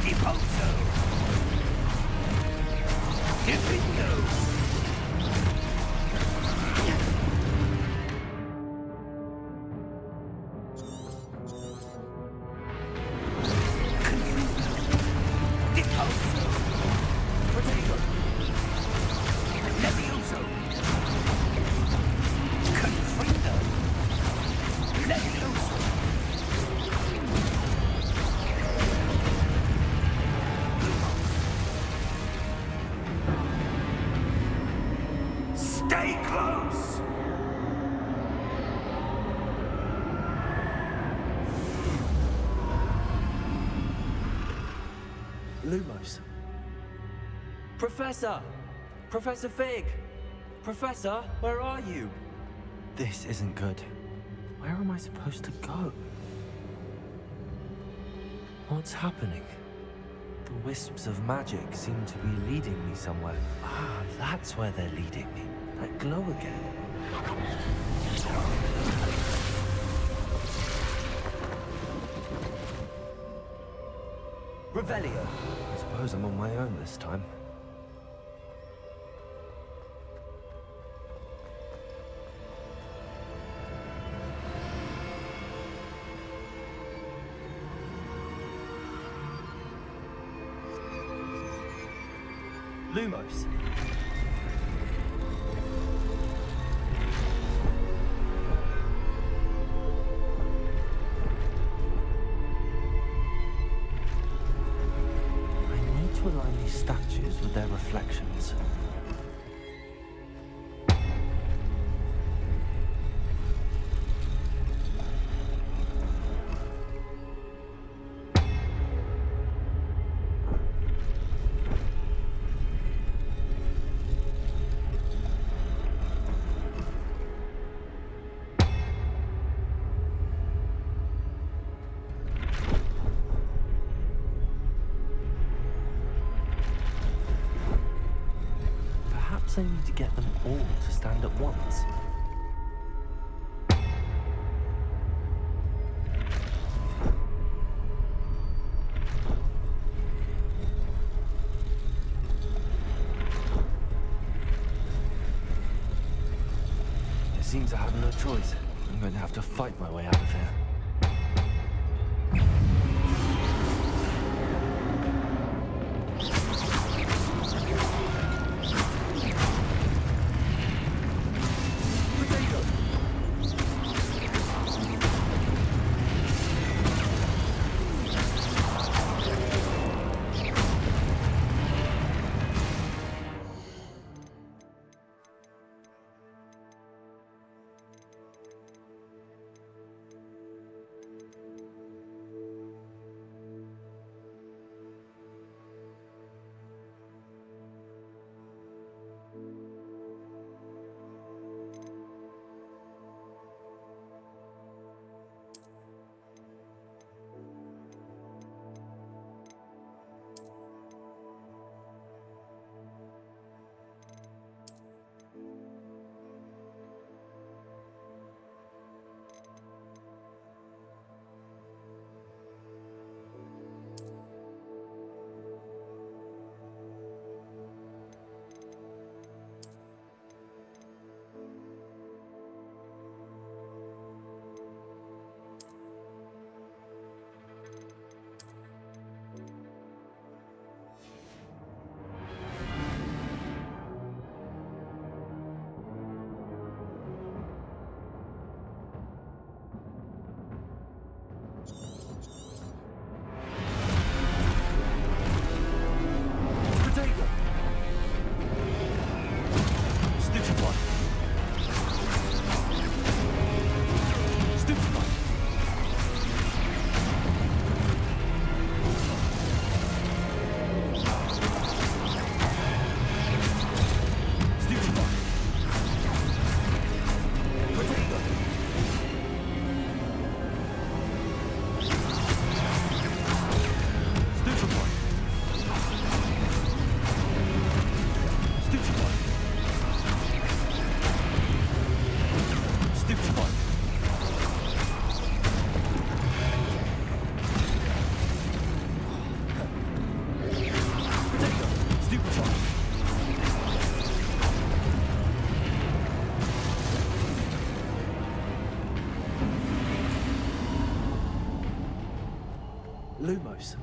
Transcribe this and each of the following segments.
Deposo. Here we go. Stay close! Lumos. Professor! Professor Fig! Professor, where are you? This isn't good. Where am I supposed to go? What's happening? The wisps of magic seem to be leading me somewhere. Ah, that's where they're leading me. That glow again. Revelio. I suppose I'm on my own this time. Lumos. I need to align these statues with their reflections. I need to get them all to stand at once. It seems I have no choice. I'm going to have to fight my way out of here. Lumos.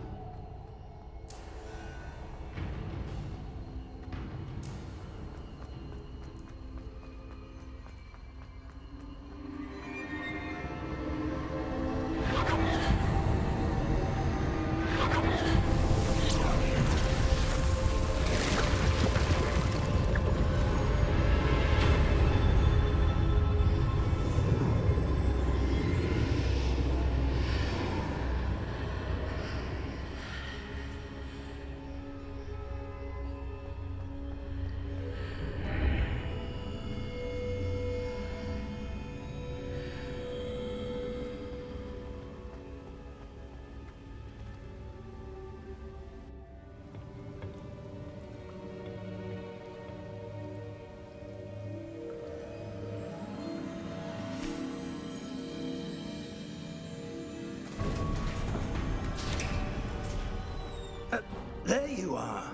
There you are.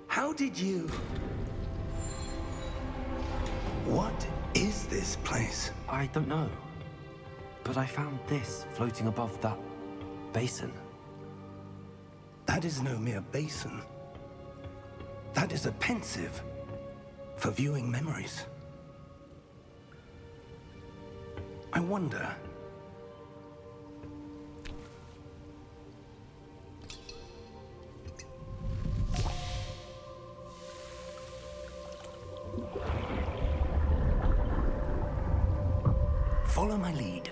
How did you... What is this place? I don't know. But I found this floating above that basin. That is no mere basin. That is a pensive for viewing memories. I wonder... Follow my lead.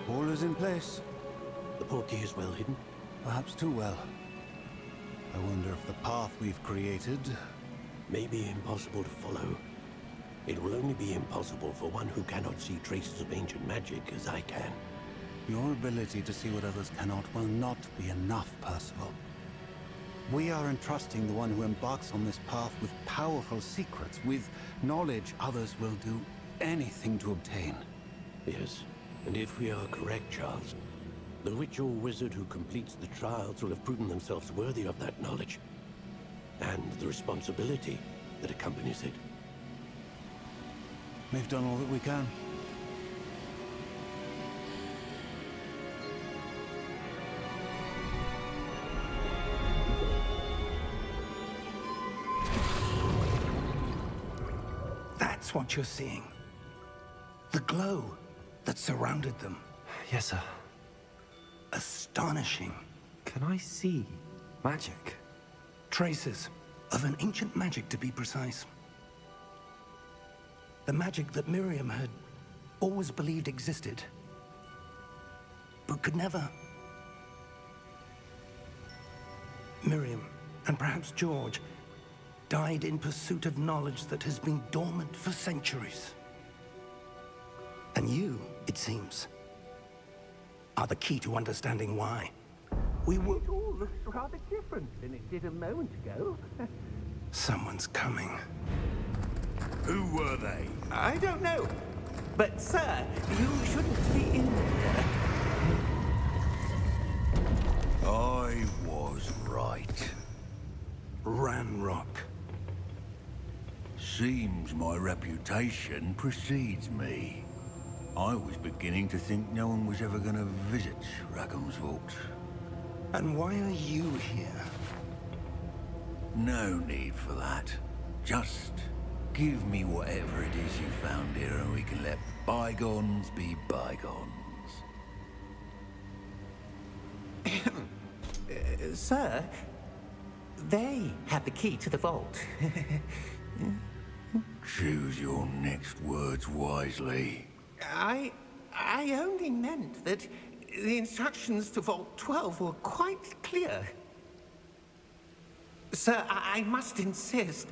All is in place. The portkey is well hidden. Perhaps too well. I wonder if the path we've created... May be impossible to follow. It will only be impossible for one who cannot see traces of ancient magic as I can. Your ability to see what others cannot will not be enough, Percival. We are entrusting the one who embarks on this path with powerful secrets, with knowledge others will do anything to obtain. Yes, and if we are correct, Charles, the witch or wizard who completes the trials will have proven themselves worthy of that knowledge, and the responsibility that accompanies it. We've done all that we can. That's what you're seeing. The glow that surrounded them. Yes, sir. Astonishing. Can I see magic? Traces of an ancient magic, to be precise. The magic that Miriam had always believed existed, but could never. Miriam, and perhaps George, died in pursuit of knowledge that has been dormant for centuries. And you, it seems, are the key to understanding why. We will... It all looks rather different than it did a moment ago. Someone's coming. Who were they? I don't know. But, sir, you shouldn't be in there. I was right. Ranrock. Seems my reputation precedes me. I was beginning to think no one was ever gonna visit Rackham's vault. And why are you here? No need for that. Just give me whatever it is you found here and we can let bygones be bygones. Sir, they have the key to the vault. Choose your next words wisely. I only meant that the instructions to Vault 12 were quite clear. Sir, I must insist.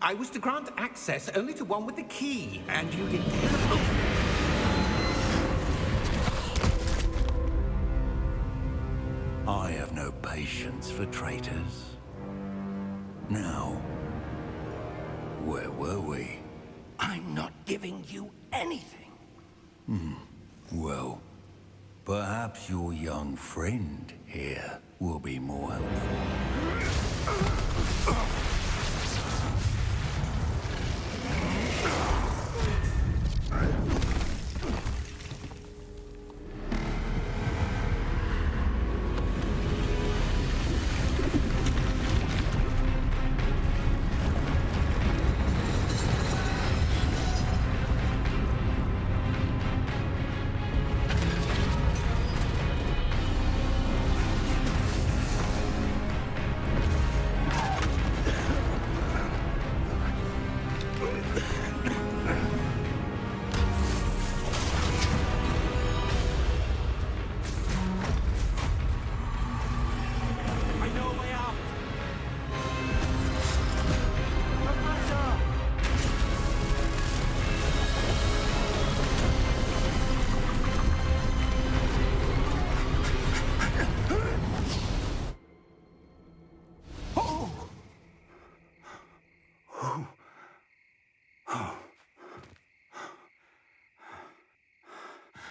I was to grant access only to one with the key, and you didn't have... I have no patience for traitors. Now, where were we? I'm not giving you anything. Well, perhaps your young friend here will be more helpful.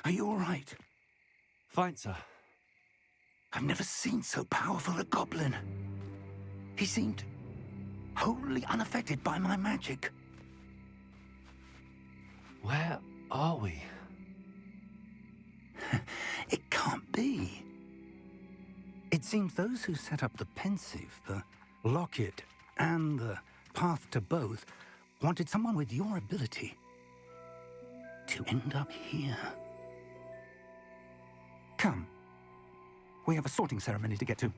Are you all right? Fine, sir. I've never seen so powerful a goblin. He seemed wholly unaffected by my magic. Where are we? It can't be. It seems those who set up the pensive, the locket, and the path to both wanted someone with your ability to end up here. Come. We have a sorting ceremony to get to.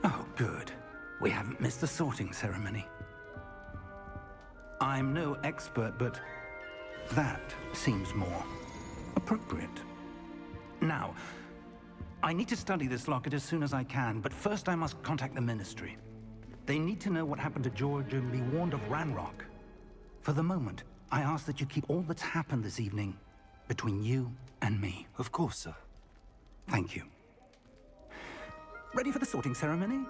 Oh, good. We haven't missed the sorting ceremony. I'm no expert, but that seems more appropriate. Now, I need to study this locket as soon as I can, but first I must contact the Ministry. They need to know what happened to George and be warned of Ranrock. For the moment, I ask that you keep all that's happened this evening between you and me. Of course, sir. Thank you. Ready for the sorting ceremony?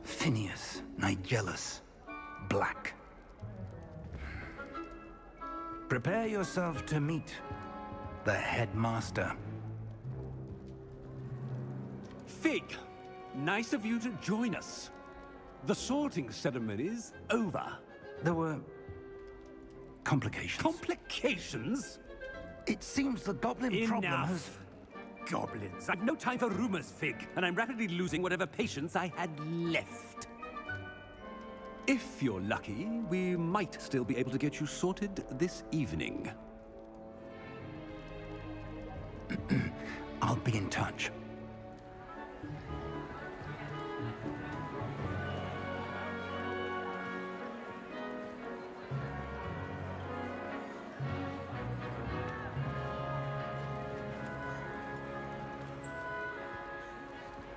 Phineas, Nigellus, Black. Prepare yourself to meet the headmaster. Fig, nice of you to join us. The sorting ceremony's over. There were complications. Complications? It seems the goblin problem has... Enough. Goblins. I've no time for rumors, Fig, and I'm rapidly losing whatever patience I had left. If you're lucky, we might still be able to get you sorted this evening. I'll be in touch.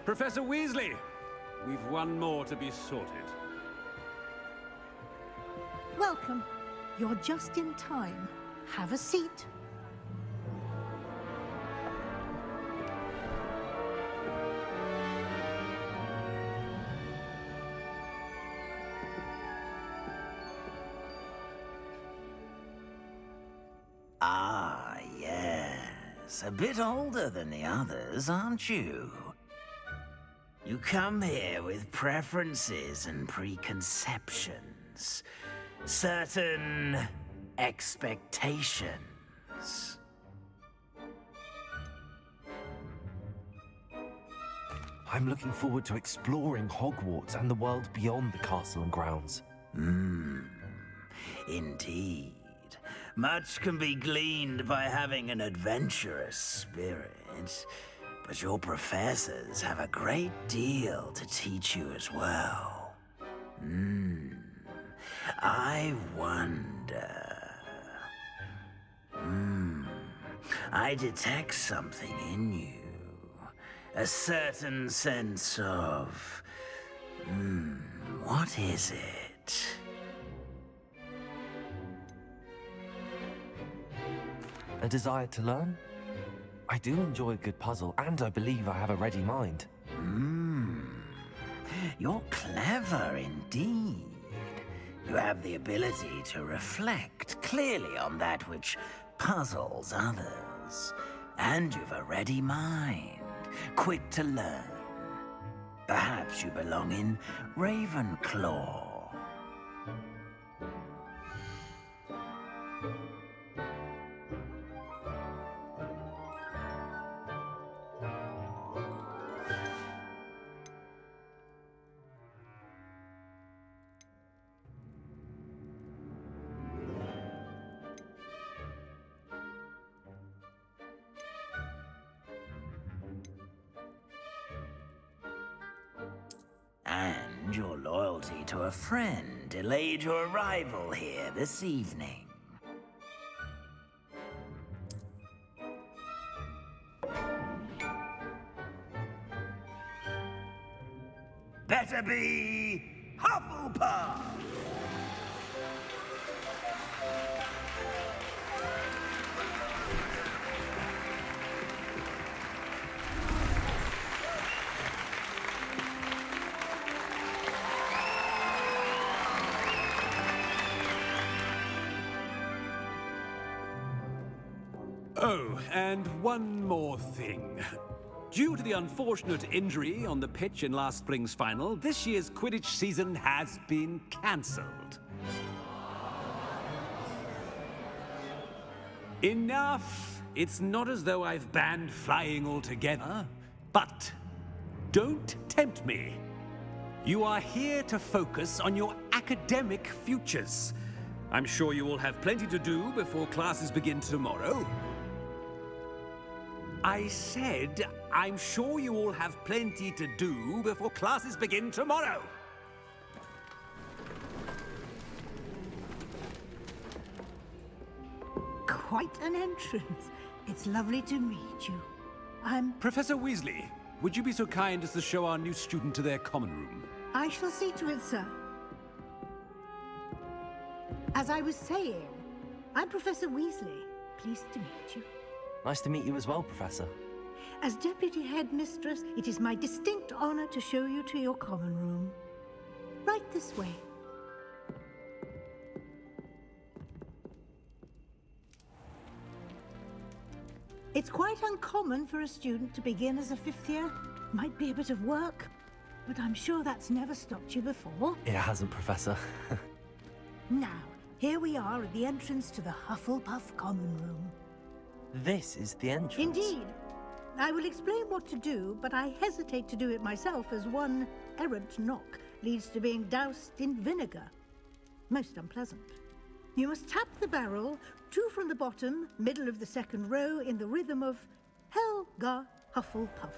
Professor Weasley, we've one more to be sorted. Welcome. You're just in time. Have a seat. Ah, yes. A bit older than the others, aren't you? You come here with preferences and preconceptions. Certain expectations. I'm looking forward to exploring Hogwarts and the world beyond the castle and grounds. Indeed. Much can be gleaned by having an adventurous spirit, but your professors have a great deal to teach you as well. I wonder... I detect something in you. A certain sense of... what is it? A desire to learn? I do enjoy a good puzzle, and I believe I have a ready mind. You're clever indeed. You have the ability to reflect clearly on that which puzzles others. And you've a ready mind, quick to learn. Perhaps you belong in Ravenclaw. And your loyalty to a friend delayed your arrival here this evening. Better be Hufflepuff! Oh, and one more thing. Due to the unfortunate injury on the pitch in last spring's final, this year's Quidditch season has been cancelled. Enough! It's not as though I've banned flying altogether, but don't tempt me. You are here to focus on your academic futures. I'm sure you will have plenty to do before classes begin tomorrow. I said, I'm sure you all have plenty to do before classes begin tomorrow. Quite an entrance. It's lovely to meet you. I'm... Professor Weasley, would you be so kind as to show our new student to their common room? I shall see to it, sir. As I was saying, I'm Professor Weasley. Pleased to meet you. Nice to meet you as well, Professor. As Deputy Headmistress, it is my distinct honor to show you to your common room. Right this way. It's quite uncommon for a student to begin as a fifth year. Might be a bit of work, but I'm sure that's never stopped you before. It hasn't, Professor. Now, here we are at the entrance to the Hufflepuff common room. This is the entrance. Indeed. I will explain what to do, but I hesitate to do it myself as one errant knock leads to being doused in vinegar. Most unpleasant. You must tap the barrel, 2 from the bottom, middle of the second row, in the rhythm of Helga Hufflepuff.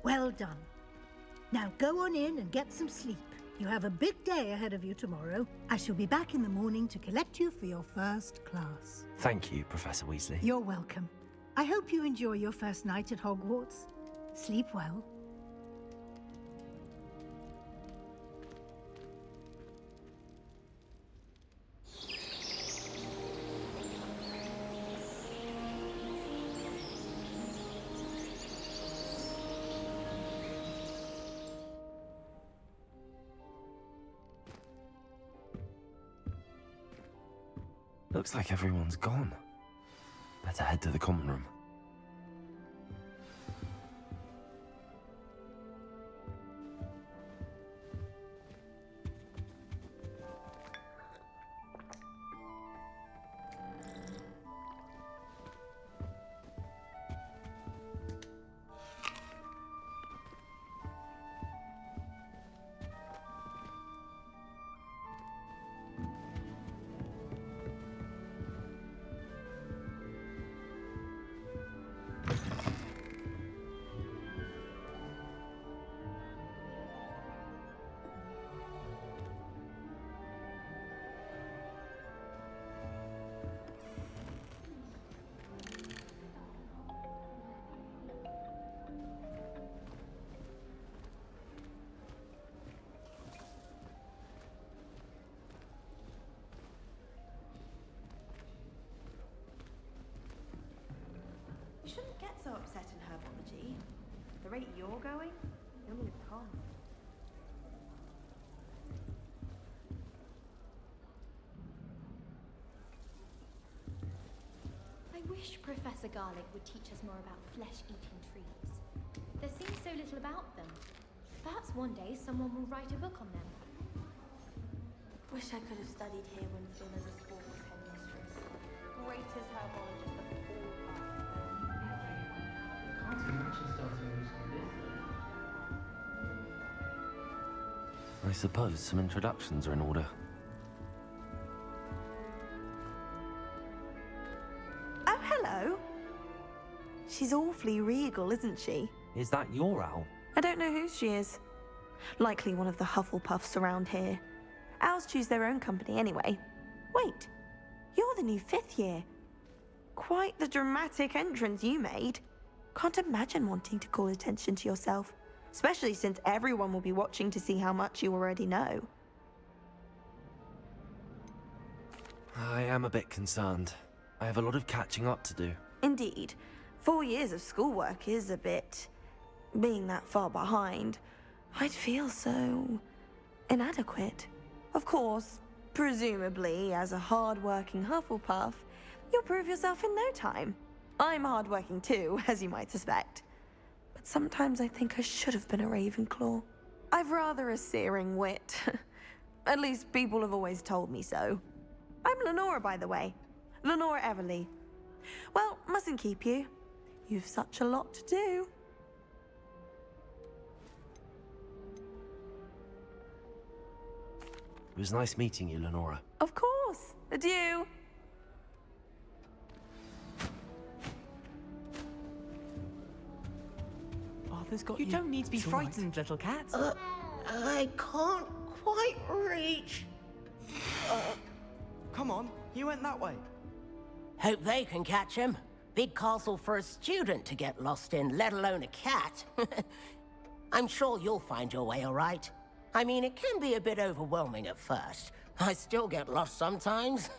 Well done. Now go on in and get some sleep. You have a big day ahead of you tomorrow. I shall be back in the morning to collect you for your first class. Thank you, Professor Weasley. You're welcome. I hope you enjoy your first night at Hogwarts. Sleep well. Looks like everyone's gone. Better head to the common room. You shouldn't get so upset in herbology. The rate you're going, you'll need a con. I wish Professor Garlick would teach us more about flesh-eating trees. There seems so little about them. Perhaps one day someone will write a book on them. Wish I could have studied here when Fiona Sport was headmistress. Greatest herbologist of all time. Can't imagine starting a new school business. I suppose some introductions are in order. Oh, hello. She's awfully regal, isn't she? Is that your owl? I don't know who she is. Likely one of the Hufflepuffs around here. Owls choose their own company anyway. Wait, you're the new 5th year. Quite the dramatic entrance you made. Can't imagine wanting to call attention to yourself, especially since everyone will be watching to see how much you already know. I am a bit concerned. I have a lot of catching up to do. Indeed, 4 years of schoolwork is a bit... being that far behind, I'd feel so... inadequate. Of course, presumably, as a hard-working Hufflepuff, you'll prove yourself in no time. I'm hard-working too, as you might suspect. But sometimes I think I should have been a Ravenclaw. I've rather a searing wit. At least people have always told me so. I'm Lenora, by the way. Lenora Everly. Well, mustn't keep you. You've such a lot to do. It was nice meeting you, Lenora. Of course. Adieu. Arthur's got you. You don't need to be frightened, little cat. I can't quite reach. Come on, you went that way. Hope they can catch him. Big castle for a student to get lost in, let alone a cat. I'm sure you'll find your way all right. I mean, it can be a bit overwhelming at first. I still get lost sometimes.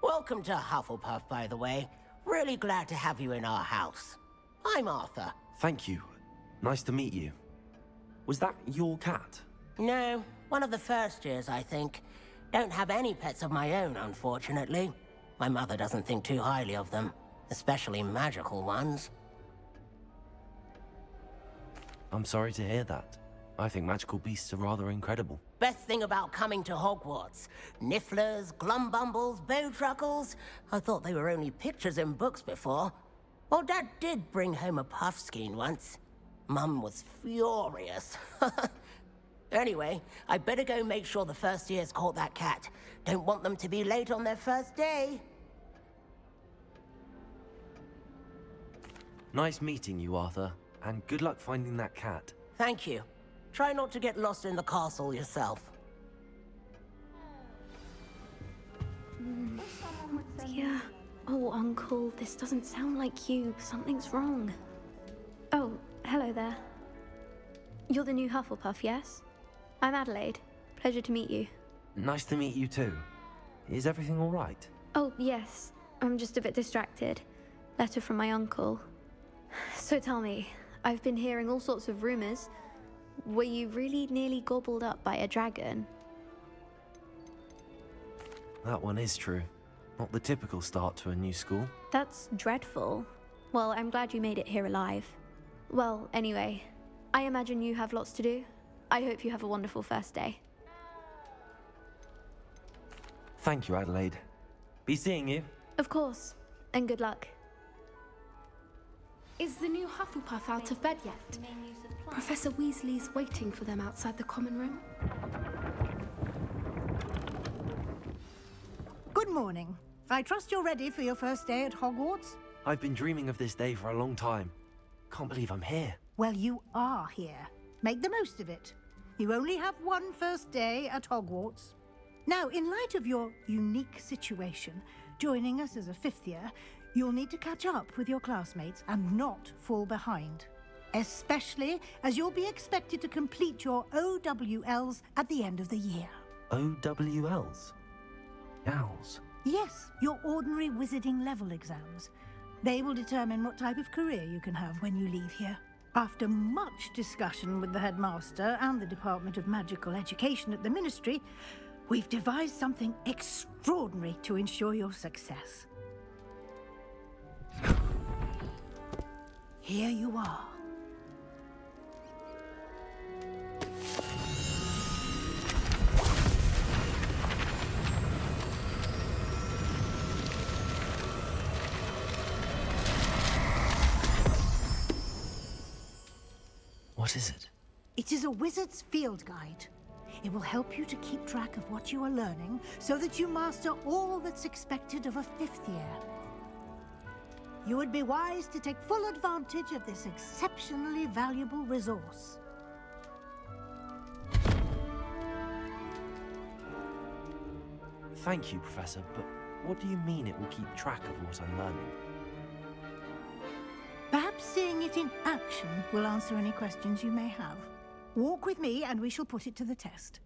Welcome to Hufflepuff, by the way. Really glad to have you in our house. I'm Arthur. Thank you. Nice to meet you. Was that your cat? No, one of the first years, I think. Don't have any pets of my own, unfortunately. My mother doesn't think too highly of them, especially magical ones. I'm sorry to hear that. I think magical beasts are rather incredible. Best thing about coming to Hogwarts. Nifflers, glumbumbles, bowtruckles. I thought they were only pictures in books before. Well, Dad did bring home a puffskein once. Mum was furious. Anyway, I better go make sure the first years caught that cat. Don't want them to be late on their first day. Nice meeting you, Arthur. And good luck finding that cat. Thank you. Try not to get lost in the castle yourself. Dear. Oh, Uncle, this doesn't sound like you. Something's wrong. Oh, hello there. You're the new Hufflepuff, yes? I'm Adelaide. Pleasure to meet you. Nice to meet you too. Is everything all right? Oh, yes. I'm just a bit distracted. Letter from my uncle. So tell me, I've been hearing all sorts of rumors. Were you really nearly gobbled up by a dragon? That one is true. Not the typical start to a new school. That's dreadful. Well, I'm glad you made it here alive. Well, anyway, I imagine you have lots to do. I hope you have a wonderful first day. Thank you, Adelaide. Be seeing you. Of course, and good luck. Is the new Hufflepuff out of bed yet? Professor Weasley's waiting for them outside the common room. Good morning. I trust you're ready for your first day at Hogwarts? I've been dreaming of this day for a long time. Can't believe I'm here. Well, you are here. Make the most of it. You only have one first day at Hogwarts. Now, in light of your unique situation, joining us as a fifth year, you'll need to catch up with your classmates and not fall behind. Especially as you'll be expected to complete your OWLs at the end of the year. OWLs? Owls? Yes, your ordinary wizarding level exams. They will determine what type of career you can have when you leave here. After much discussion with the headmaster and the Department of Magical Education at the Ministry, we've devised something extraordinary to ensure your success. Here you are. What is it? It is a wizard's field guide. It will help you to keep track of what you are learning so that you master all that's expected of a fifth year. You would be wise to take full advantage of this exceptionally valuable resource. Thank you, Professor, but what do you mean it will keep track of what I'm learning? Perhaps seeing it in action will answer any questions you may have. Walk with me and we shall put it to the test.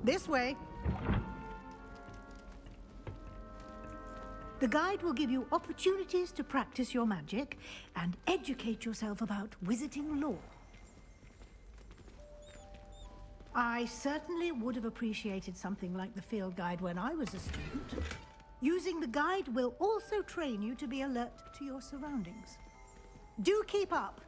This way. The guide will give you opportunities to practice your magic and educate yourself about wizarding lore. I certainly would have appreciated something like the field guide when I was a student. Using the guide will also train you to be alert to your surroundings. Do keep up!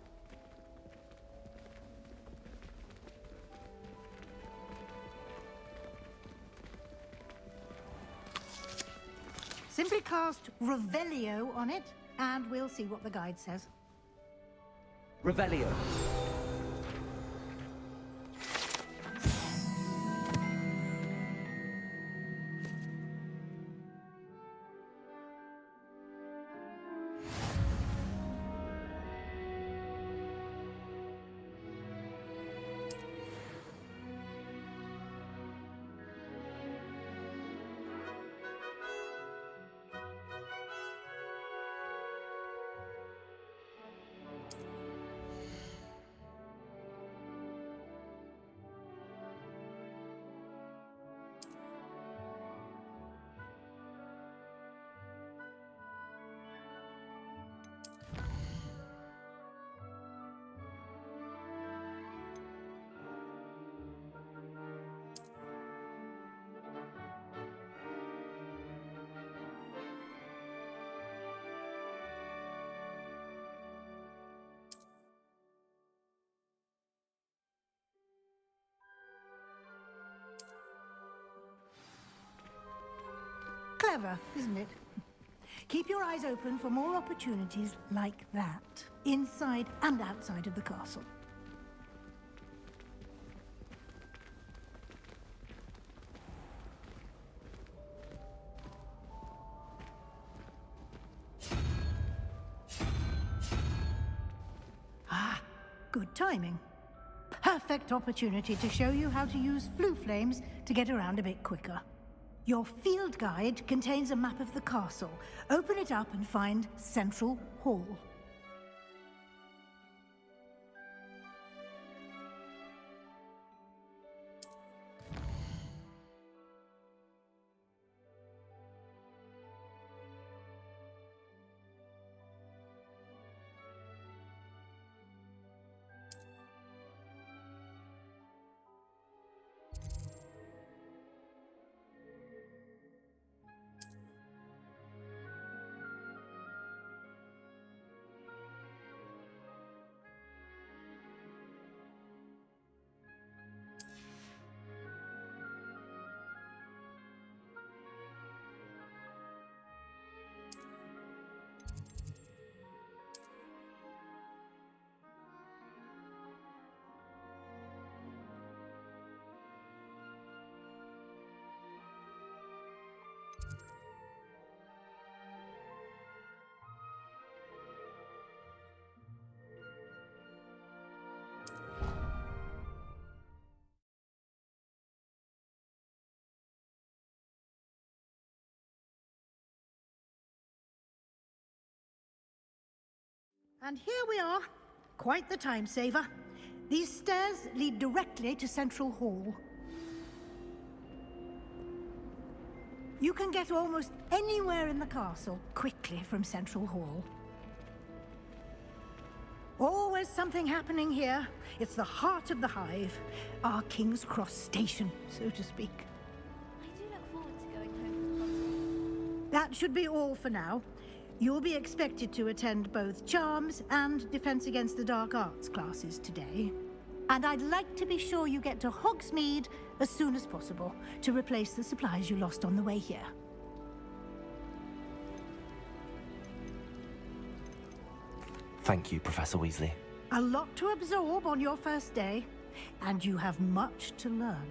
Simply cast Revelio on it, and we'll see what the guide says. Revelio. Clever, isn't it? Keep your eyes open for more opportunities like that, inside and outside of the castle. timing. Perfect opportunity to show you how to use flue flames to get around a bit quicker. Your field guide contains a map of the castle. Open it up and find Central Hall. And here we are. Quite the time saver. These stairs lead directly to Central Hall. You can get almost anywhere in the castle quickly from Central Hall. Always something happening here. It's the heart of the hive. Our King's Cross station, so to speak. I do look forward to going home from Hogwarts. That should be all for now. You'll be expected to attend both Charms and Defense Against the Dark Arts classes today. And I'd like to be sure you get to Hogsmeade as soon as possible to replace the supplies you lost on the way here. Thank you, Professor Weasley. A lot to absorb on your first day, and you have much to learn.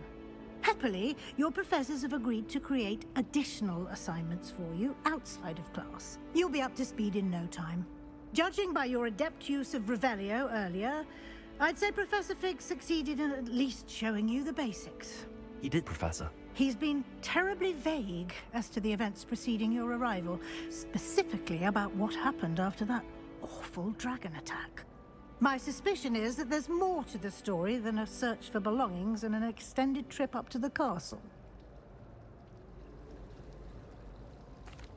Happily, your professors have agreed to create additional assignments for you outside of class. You'll be up to speed in no time. Judging by your adept use of Revelio earlier, I'd say Professor Fig succeeded in at least showing you the basics. He did, Professor. He's been terribly vague as to the events preceding your arrival, specifically about what happened after that awful dragon attack. My suspicion is that there's more to the story than a search for belongings and an extended trip up to the castle.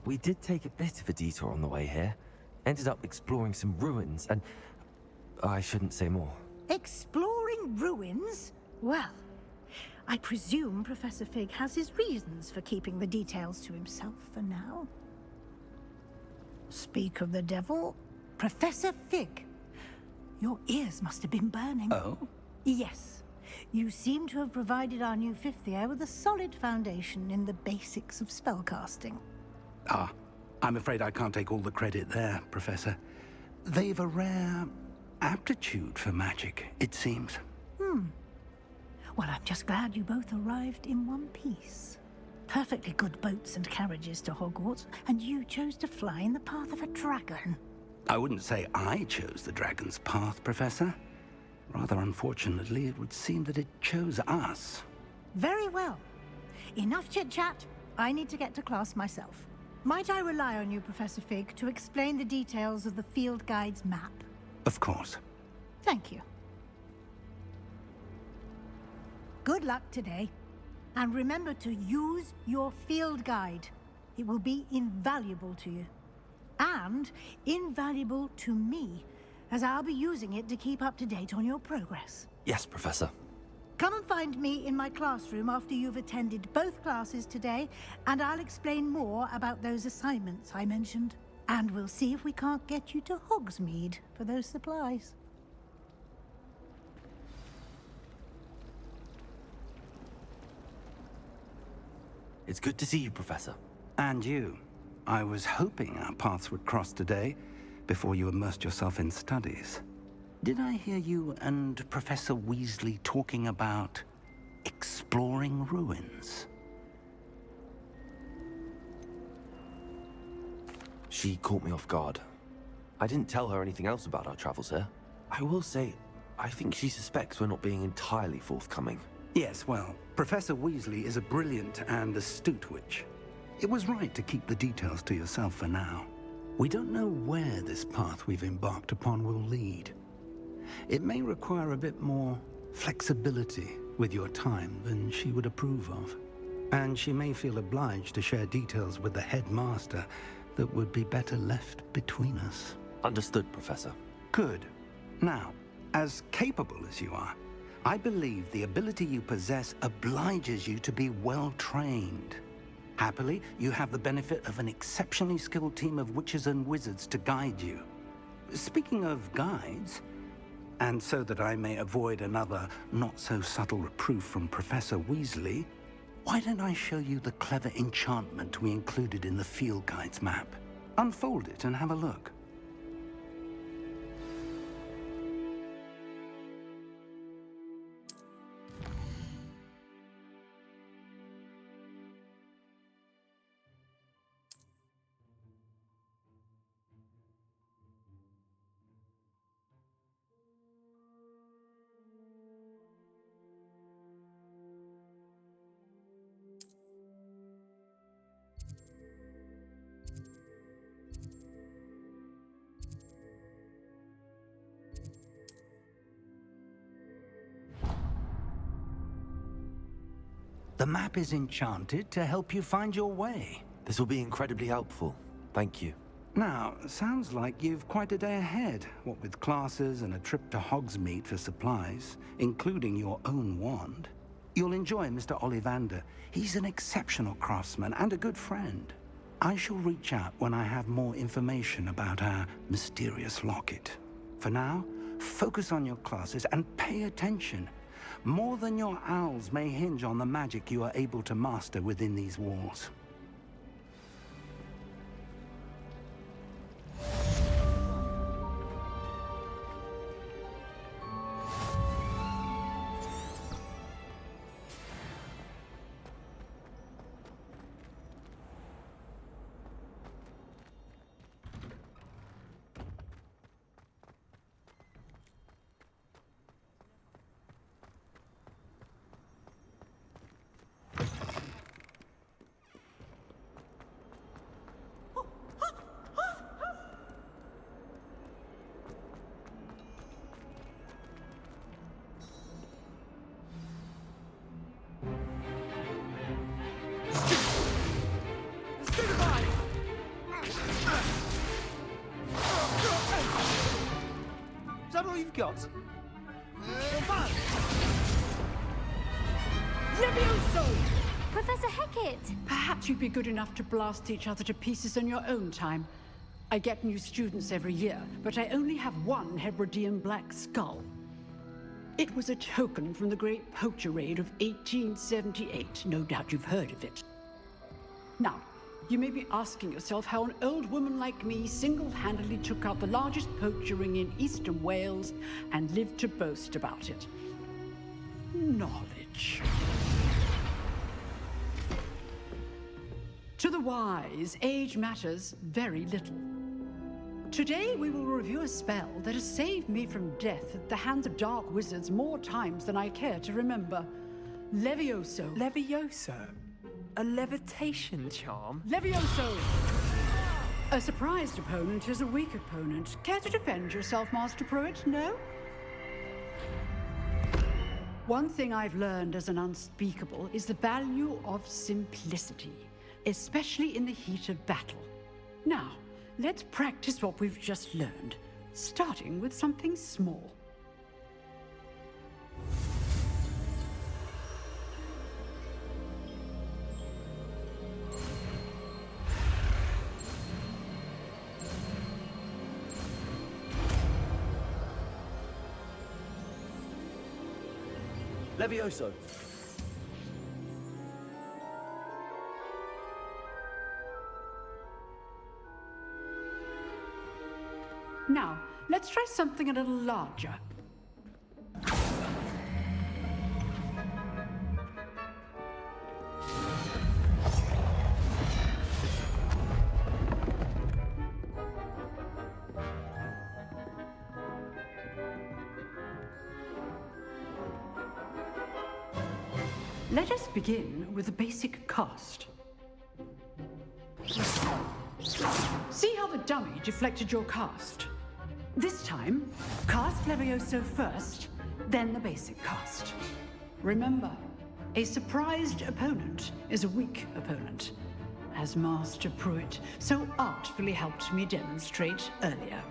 We did take a bit of a detour on the way here. Ended up exploring some ruins and... I shouldn't say more. Exploring ruins? Well, I presume Professor Fig has his reasons for keeping the details to himself for now. Speak of the devil, Professor Fig. Your ears must have been burning. Oh? Yes. You seem to have provided our new fifth year with a solid foundation in the basics of spellcasting. Ah, I'm afraid I can't take all the credit there, Professor. They've a rare aptitude for magic, it seems. Well, I'm just glad you both arrived in one piece. Perfectly good boats and carriages to Hogwarts, and you chose to fly in the path of a dragon. I wouldn't say I chose the dragon's path, Professor. Rather unfortunately, it would seem that it chose us. Very well. Enough chit-chat. I need to get to class myself. Might I rely on you, Professor Fig, to explain the details of the field guide's map? Of course. Thank you. Good luck today. And remember to use your field guide. It will be invaluable to you. And invaluable to me, as I'll be using it to keep up to date on your progress. Yes, Professor. Come and find me in my classroom after you've attended both classes today, and I'll explain more about those assignments I mentioned. And we'll see if we can't get you to Hogsmeade for those supplies. It's good to see you, Professor. And you. I was hoping our paths would cross today, before you immersed yourself in studies. Did I hear you and Professor Weasley talking about exploring ruins? She caught me off guard. I didn't tell her anything else about our travels here. I will say, I think she suspects we're not being entirely forthcoming. Yes, well, Professor Weasley is a brilliant and astute witch. It was right to keep the details to yourself for now. We don't know where this path we've embarked upon will lead. It may require a bit more flexibility with your time than she would approve of. And she may feel obliged to share details with the headmaster that would be better left between us. Understood, Professor. Good. Now, as capable as you are, I believe the ability you possess obliges you to be well-trained. Happily, you have the benefit of an exceptionally skilled team of witches and wizards to guide you. Speaking of guides, and so that I may avoid another not-so-subtle reproof from Professor Weasley, why don't I show you the clever enchantment we included in the field guide's map? Unfold it and have a look. The map is enchanted to help you find your way. This will be incredibly helpful. Thank you. Now, sounds like you've quite a day ahead, what with classes and a trip to Hogsmeade for supplies, including your own wand. You'll enjoy Mr. Ollivander. He's an exceptional craftsman and a good friend. I shall reach out when I have more information about our mysterious locket. For now, focus on your classes and pay attention. More than your owls may hinge on the magic you are able to master within these walls. Is that all you've got? Levioso! Professor Hecat! Perhaps you'd be good enough to blast each other to pieces in your own time. I get new students every year, but I only have one Hebridean black skull. It was a token from the Great Poacher Raid of 1878. No doubt you've heard of it. Now, you may be asking yourself how an old woman like me single-handedly took out the largest poacher ring in eastern Wales and lived to boast about it. Knowledge. To the wise, age matters very little. Today we will review a spell that has saved me from death at the hands of dark wizards more times than I care to remember. Levioso. Levioso? A levitation charm? Levioso! A surprised opponent is a weak opponent. Care to defend yourself, Master Pruitt? No? One thing I've learned as an unspeakable is the value of simplicity, especially in the heat of battle. Now, let's practice what we've just learned, starting with something small. Levioso! Now, let's try something a little larger. Let us begin with the basic cast. See how the dummy deflected your cast? This time, cast Levioso first, then the basic cast. Remember, a surprised opponent is a weak opponent, as Master Pruitt so artfully helped me demonstrate earlier.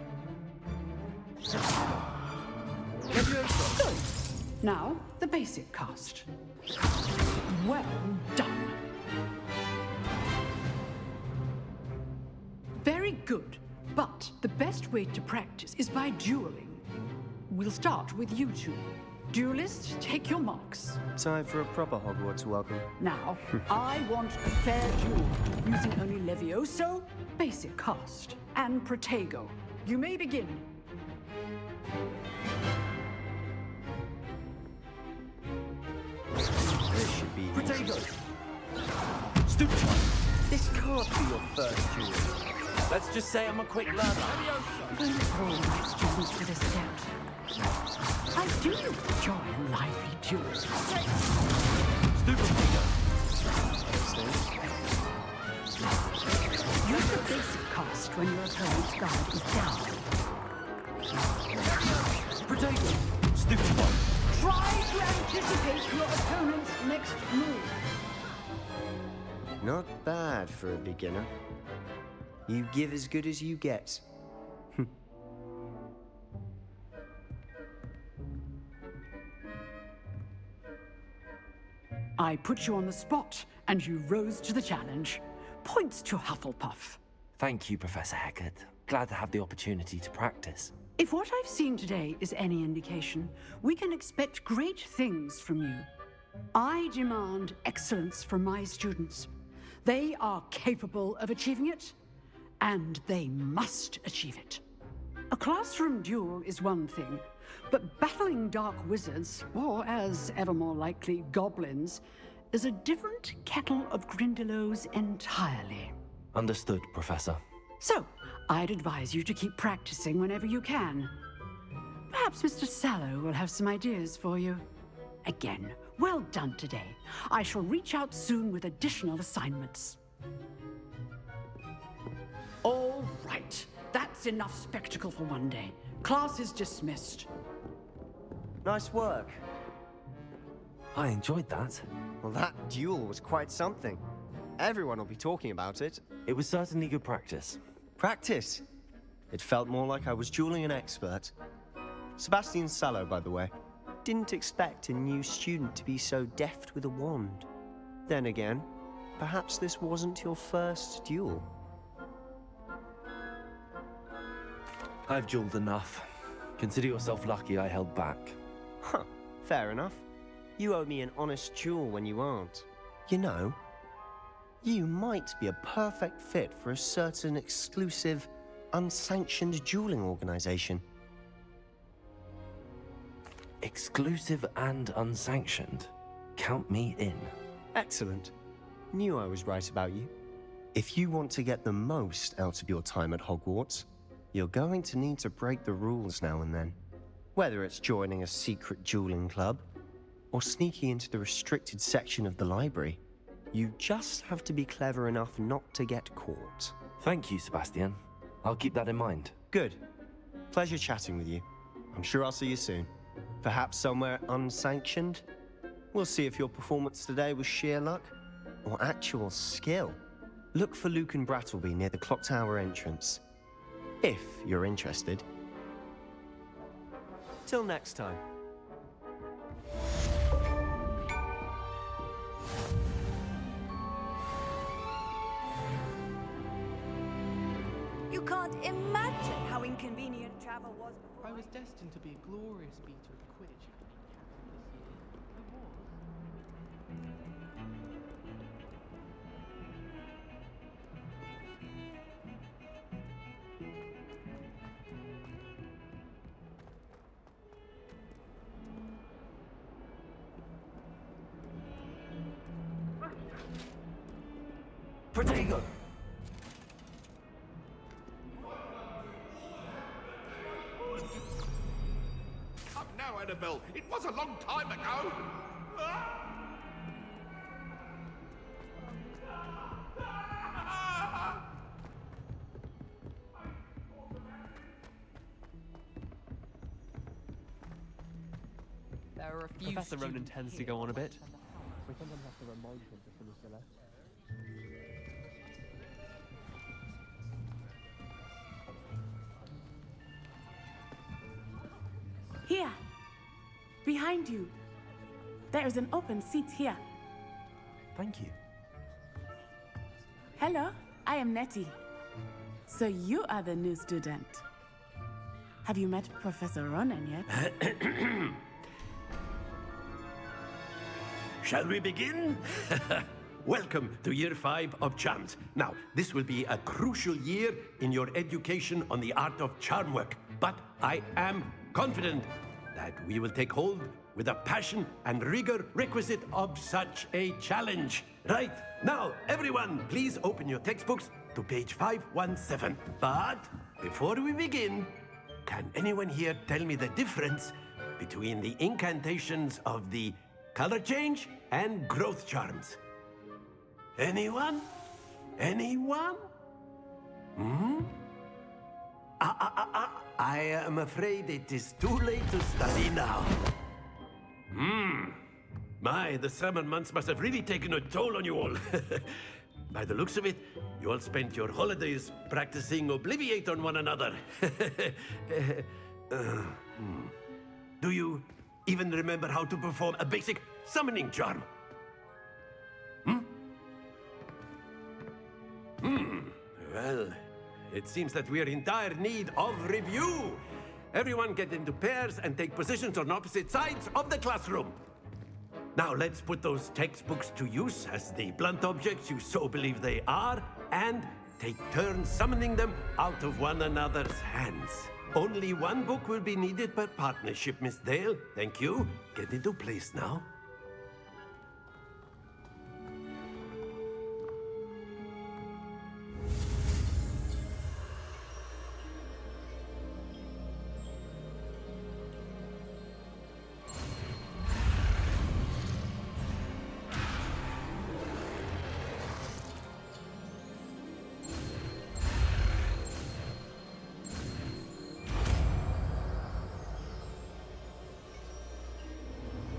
Good. Now, the basic cast. Well done. Very good, but the best way to practice is by dueling. We'll start with you two. Duelists, take your marks. Time for a proper Hogwarts welcome. Now, I want a fair duel, using only Levioso, basic cast, and Protego. You may begin. This should be Protego! Stupid one! This can't be your first duel. Let's just say I'm a quick learner. Thank all my students for this doubt. I do enjoy a lively duel. Stupid Protego! Use the basic cast when your opponent's guard is down. Protego! Stupid one! Try to anticipate your opponent's next move. Not bad for a beginner. You give as good as you get. I put you on the spot, and you rose to the challenge. Points to Hufflepuff. Thank you, Professor Hecat. Glad to have the opportunity to practice. If what I've seen today is any indication, we can expect great things from you. I demand excellence from my students. They are capable of achieving it, and they must achieve it. A classroom duel is one thing, but battling dark wizards, or as ever more likely, goblins, is a different kettle of Grindylows entirely. Understood, Professor. So, I'd advise you to keep practicing whenever you can. Perhaps Mr. Sallow will have some ideas for you. Again, well done today. I shall reach out soon with additional assignments. All right, that's enough spectacle for one day. Class is dismissed. Nice work. I enjoyed that. Well, that duel was quite something. Everyone will be talking about it. It was certainly good practice. Practice? It felt more like I was dueling an expert. Sebastian Sallow, by the way. Didn't expect a new student to be so deft with a wand. Then again, perhaps this wasn't your first duel. I've dueled enough. Consider yourself lucky I held back. Huh, fair enough. You owe me an honest duel when you aren't. You know, you might be a perfect fit for a certain exclusive, unsanctioned dueling organization. Exclusive and unsanctioned? Count me in. Excellent. Knew I was right about you. If you want to get the most out of your time at Hogwarts, you're going to need to break the rules now and then. Whether it's joining a secret dueling club, or sneaking into the restricted section of the library, you just have to be clever enough not to get caught. Thank you, Sebastian. I'll keep that in mind. Good. Pleasure chatting with you. I'm sure I'll see you soon. Perhaps somewhere unsanctioned? We'll see if your performance today was sheer luck or actual skill. Look for Luke and Brattleby near the clock tower entrance, if you're interested. Till next time. You can't imagine how inconvenient travel was before. I was destined to be a glorious beater of Quidditch this Protego! Come now, Annabelle. It was a long time ago. are a few Professor Ronan students tends to here. go on a bit. We sometimes have to remind him to finish the lesson. Here! Behind you! There is an open seat here. Thank you. Hello, I am Nettie. So you are the new student. Have you met Professor Ronan yet? Shall we begin? Welcome to Year 5 of Charms. Now, this will be a crucial year in your education on the art of charm work. But I am confident that we will take hold with the passion and rigor requisite of such a challenge. Right, now, everyone, please open your textbooks to page 517. But before we begin, can anyone here tell me the difference between the incantations of the color change and growth charms? Anyone? Anyone? Hmm? I am afraid it is too late to study now. My, the summer months must have really taken a toll on you all. By the looks of it, you all spent your holidays practicing Obliviate on one another. Do you even remember how to perform a basic summoning charm? Well, it seems that we are in dire need of review. Everyone get into pairs and take positions on opposite sides of the classroom. Now let's put those textbooks to use as the blunt objects you so believe they are, and take turns summoning them out of one another's hands. Only one book will be needed per partnership, Miss Dale. Thank you. Get into place now.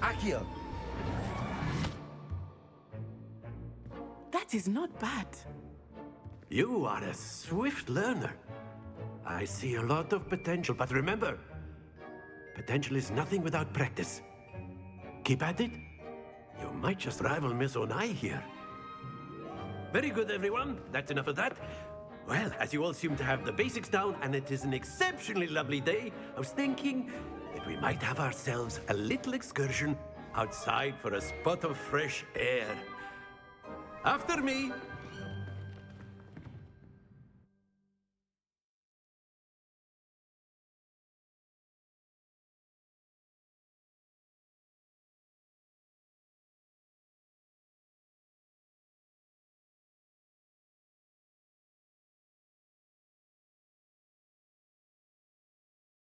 Akio! That is not bad. You are a swift learner. I see a lot of potential, but remember, potential is nothing without practice. Keep at it. You might just rival Miss Onai here. Very good, everyone. That's enough of that. Well, as you all seem to have the basics down, and it is an exceptionally lovely day, I was thinking that we might have ourselves a little excursion outside for a spot of fresh air. After me,